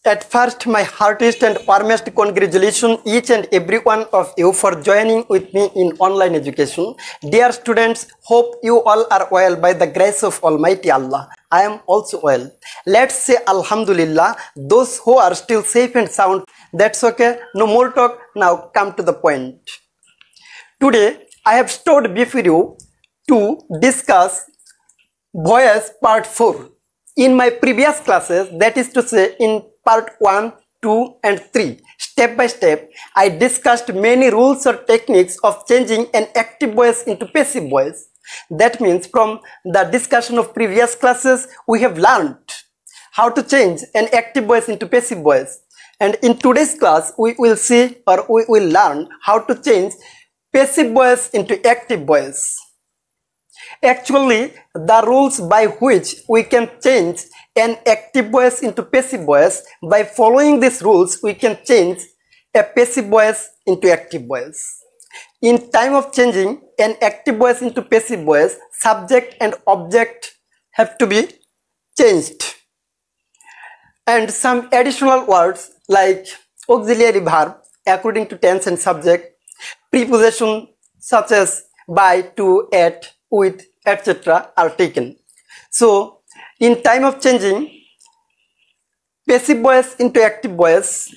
At first, my heartiest and warmest congratulations each and every one of you for joining with me in online education. Dear students, hope you all are well by the grace of Almighty Allah. I am also well. Let's say Alhamdulillah, those who are still safe and sound. That's okay, no more talk, now come to the point. Today, I have stood before you to discuss voice part 4. In my previous classes, that is to say in part 1, 2 and 3, step by step, I discussed many rules or techniques of changing an active voice into passive voice. That means from the discussion of previous classes, we have learned how to change an active voice into passive voice. And in today's class, we will see or we will learn how to change passive voice into active voice. Actually, the rules by which we can change an active voice into passive voice, by following these rules, we can change a passive voice into active voice. In time of changing an active voice into passive voice, subject and object have to be changed. And some additional words like auxiliary verb according to tense and subject, preposition such as by, to, at, with, etc. are taken. So, in time of changing passive voice into active voice,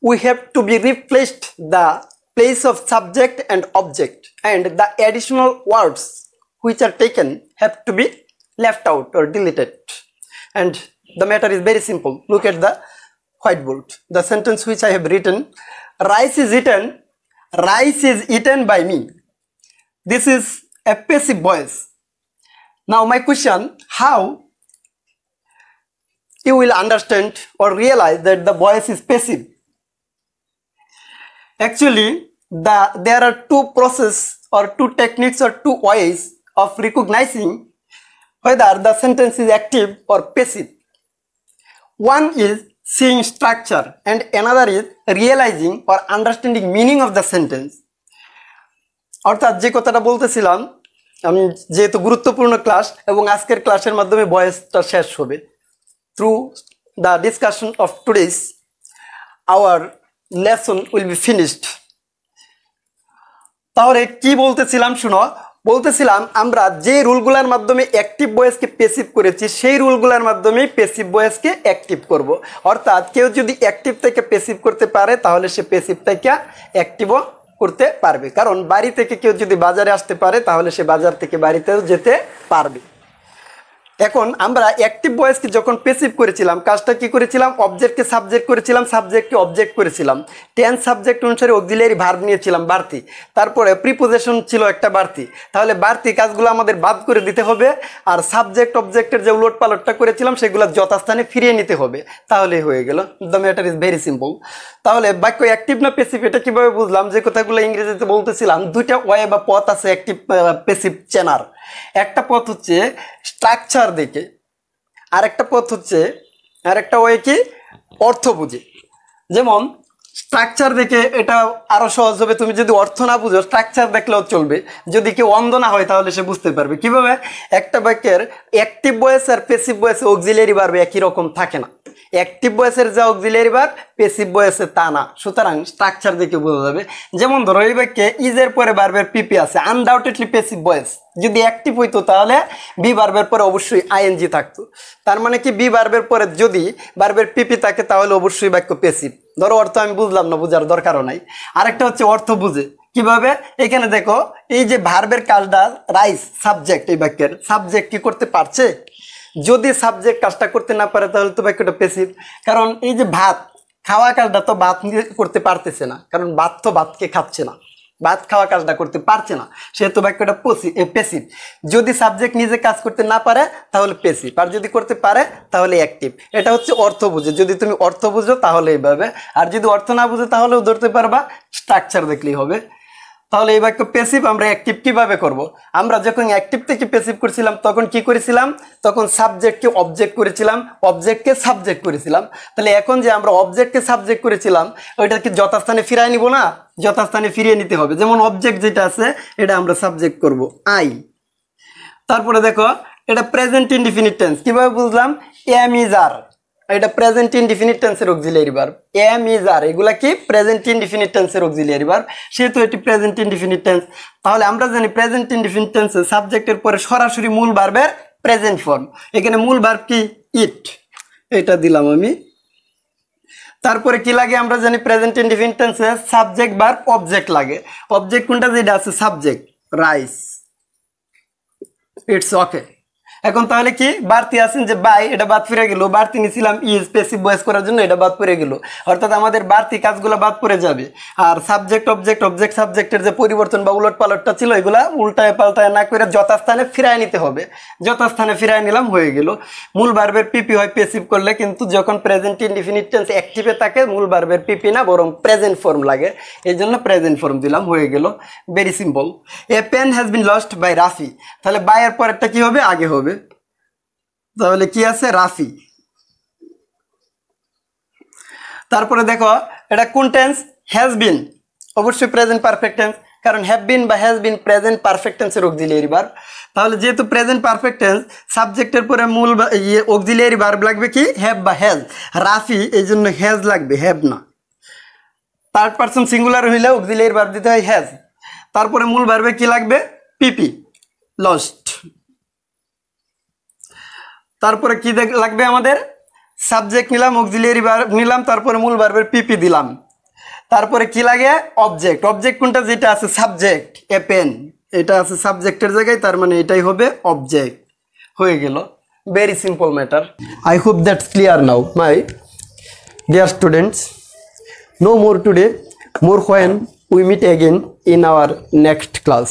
we have to be replaced the place of subject and object, and the additional words which are taken have to be left out or deleted. And the matter is very simple. Look at the whiteboard. The sentence which I have written, rice is eaten by me. This is a passive voice. Now my question, how you will understand or realize that the voice is passive? Actually, there are two processes or two techniques or two ways of recognizing whether the sentence is active or passive. One is seeing structure and another is realizing or understanding meaning of the sentence. অর্থাৎ যে কথাটা বলতেছিলাম, আমি যেহেতু গুরুত্বপূর্ণ class এবং আজকের ক্লাসের মাধ্যমে ভয়েসটা শেষ হবে, through the discussion of today's hour lesson will be finished. তাহলে কি বলতেছিলাম শুনো, বলতেছিলাম আমরা যে রুলগুলোর মাধ্যমে অ্যাক্টিভ ভয়েসকে প্যাসিভ করেছি সেই রুলগুলোর মাধ্যমে প্যাসিভ ভয়েসকে অ্যাক্টিভ করব। অর্থাৎ কেউ যদি অ্যাক্টিভ থেকে প্যাসিভ করতে পারে তাহলে সে প্যাসিভ থেকে অ্যাক্টিভও করতে পারবে, কারণ বাড়ি থেকে কেউ যদি বাজারে আসতে পারে তাহলে সে বাজার থেকে বাড়িতেও যেতে পারবে। এখন আমরা অ্যাক্টিভ ভয়েসকে যখন প্যাসিভ করেছিলাম, কাজটা কি করেছিলাম, অবজেক্টকে সাবজেক্ট করেছিলাম, সাবজেক্টকে অবজেক্ট করেছিলাম, টেন্স সাবজেক্ট অনুসারে অক্সিলিয়ারি ভার্ব নিয়েছিলাম বাড়তি, তারপরে প্রিপোজিশন ছিল একটা বাড়তি, তাহলে বাড়তি কাজগুলো আমাদের বাদ করে দিতে হবে, আর সাবজেক্ট অবজেক্টের যে উলট পালটটা করেছিলাম সেগুলো যথাস্থানে ফিরিয়ে নিতে হবে, তাহলেই হয়ে গেল। The matter is very simple. তাহলে বাক্য অ্যাক্টিভ না প্যাসিভ এটা কিভাবে বুঝলাম, যে কথাগুলো ইংরেজিতে বলতেছিলাম, দুইটা ওয়ে বা পথ আছে অ্যাক্টিভ প্যাসিভ চেনার। একটা পথ হচ্ছে স্ট্রাকচার দেখে, আরেকটা পথ হচ্ছে আরেকটা ওয়ে কি অর্থ বুঝে। যেমন স্ট্রাকচার দেখে এটা আরো সহজ হবে, তুমি যদি অর্থ না বুঝো স্ট্রাকচার দেখলেও চলবে, যদি কেউ অন্ধ না হয় তাহলে সে বুঝতে পারবে। কিভাবে, একটা বাক্যের অ্যাক্টিভ ভয়েস আর প্যাসিভ ভয়েসে অক্সিলিয়ারি ভার্ব একই রকম থাকে না, অ্যাক্টিভ ভয়েসের যা অক্সিলিয়ারি ভার্ব প্যাসিভ ভয়েসে তা না, সুতরাং স্ট্রাকচার দেখে বোঝা যাবে। যেমন ধরো এই বাক্যে ইজের পরে ভার্বের পিপি আছে, আনডাউটেডলি প্যাসিভ ভয়েস। যদি অ্যাক্টিভ হইতো তাহলে বি ভার্বের পরে অবশ্যই আইএনজি থাকতো, তার মানে কি বি ভার্বের পরে যদি ভার্বের পিপি থাকে তাহলে অবশ্যই বাক্য প্যাসিভ। ধরো অর্থ আমি বুঝলাম না, বুঝার দরকারও নাই। আরেকটা হচ্ছে অর্থ বুঝে, কিভাবে, এখানে দেখো এই যে ভার্বের কাজটা রাইস সাবজেক্ট, এই বাক্যের সাবজেক্ট কি করতে পারছে, যদি সাবজেক্ট কাজটা করতে না পারে তাহলে তো বাক্যটা প্যাসিভ। কারণ এই যে ভাত খাওয়া কাজটা তো ভাত করতে পারতেছে না, কারণ ভাত তো ভাতকে খাচ্ছে না, ভাত খাওয়া কাজটা করতে পারছে না, সেহেতু বাক্যটা প্যাসিভ। যদি সাবজেক্ট নিজে কাজ করতে না পারে তাহলে প্যাসিভ, আর যদি করতে পারে তাহলে অ্যাক্টিভ। এটা হচ্ছে অর্থ বুঝে, যদি তুমি অর্থ বুঝো তাহলে এইভাবে, আর যদি অর্থ না বুঝো তাহলেও ধরতে পারবা, স্ট্রাকচার দেখলেই হবে। তাহলে এই বাক্য প্যাসিভ আমরা অ্যাক্টিভ কিভাবে করব, আমরা যখন অ্যাক্টিভ থেকে প্যাসিভ করেছিলাম তখন কি করেছিলাম, তখন সাবজেক্টকে অবজেক্ট করেছিলাম, অবজেক্টকে সাবজেক্ট করেছিলাম। তাহলে এখন যে আমরা অবজেক্টকে সাবজেক্ট করেছিলাম ওইটাকে যথাস্থানে ফিরাই নিব না, যথাস্থানে ফিরিয়ে নিতে হবে। যেমন অবজেক্ট যেটা আছে এটা আমরা সাবজেক্ট করব আই, তারপরে দেখো এটা প্রেজেন্ট ইনডিফিনিট টেন্স, কিভাবে বুঝলাম, এম ইজ আর, এটা প্রেজেন্ট ইনডিফিনিট টেন্সের অক্সিলিয়ারি ভার্ব। এম ইজ আর এগুলা কি প্রেজেন্ট ইনডিফিনিট টেন্সের অক্সিলিয়ারি ভার্ব, সেহেতু এটি প্রেজেন্ট ইনডিফিনিট টেন্স। তাহলে আমরা জানি প্রেজেন্ট ইনডিফিনিট টেন্সে সাবজেক্টের পরে সরাসরি মূল ভার্বের প্রেজেন্ট ফর্ম। এখানে মূল ভার্ব কি ইট, এটা দিলাম আমি। তারপরে কি লাগে আমরা জানি প্রেজেন্ট ইনডিফিনিট টেন্সে সাবজেক্ট ভার্ব অবজেক্ট লাগে। অবজেক্ট কোনটা, যেটা আছে সাবজেক্ট রাইস, ইটস ওকে। এখন তাহলে কি বাড়তি আছেন যে বাই, এটা বাদ পড়ে গেল। বাড়তি নিছিলাম ইজ প্যাসিভ ভয়েস করার জন্য, এটা বাদ পড়ে গেল। অর্থাৎ আমাদের বাড়তি কাজগুলো বাদ পড়ে যাবে। আর সাবজেক্ট অবজেক্ট অবজেক্ট সাবজেক্টের যে পরিবর্তন বা উলট পালটটা ছিল এগুলা উল্টায় পাল্টায় না করে যথাস্থানে ফিরায় নিতে হবে। যথাস্থানে ফিরায় নিলাম, হয়ে গেল। মূল ভার্বের পিপি হয় প্যাসিভ করলে, কিন্তু যখন প্রেজেন্ট ইনডিফিনিট টেন্স অ্যাক্টিভে থাকে মূল ভার্বের পিপি না বরং প্রেজেন্ট ফর্ম লাগে, এই জন্য প্রেজেন্ট ফর্ম দিলাম, হয়ে গেল। Very simple. A pen has been lost by Rafi, তাহলে বাইয়ের পরেরটা কি হবে, আগে হবে। তাহলে কি আছে, রাফি। তারপরে দেখো এটা কোন টেন্স, হ্যাজ বিন, অবশ্যই প্রেজেন্ট পারফেক্ট টেন্স, কারণ হ্যাভ বিন বা হ্যাজ বিন প্রেজেন্ট পারফেক্ট টেন্সের অক্সিলিয়ারি ভার্ব। তাহলে যেহেতু প্রেজেন্ট পারফেক্ট টেন্স, সাবজেক্টের পরে মূল অক্সিলিয়ারি ভার্ব লাগবে কি হ্যাভ বা হ্যাজ। রাফি এই জন্য হ্যাজ লাগবে, হ্যাভ না। থার্ড পারসন সিঙ্গুলার হইলে অক্সিলিয়ারি ভার্ব দিতে হয় হ্যাজ। তারপরে মূল ভার্বে কি লাগবে, পিপি, লস্ট। তারপরে কি লাগবে আমাদের, সাবজেক্ট নিলাম, অক্সিলিয়ারি ভার্ব নিলাম, তারপরে মূল ভার্বের পিপি দিলাম। তারপরে কি লাগে, অবজেক্ট। অবজেক্ট কোনটা, যেটা আছে সাবজেক্ট, এ পেন, এটা আছে সাবজেক্টের জায়গায়, তার মানে এটাই হবে অবজেক্ট, হয়ে গেল। Very simple matter. I hope that's clear now my dear students. No more today, more when we meet again in our next class.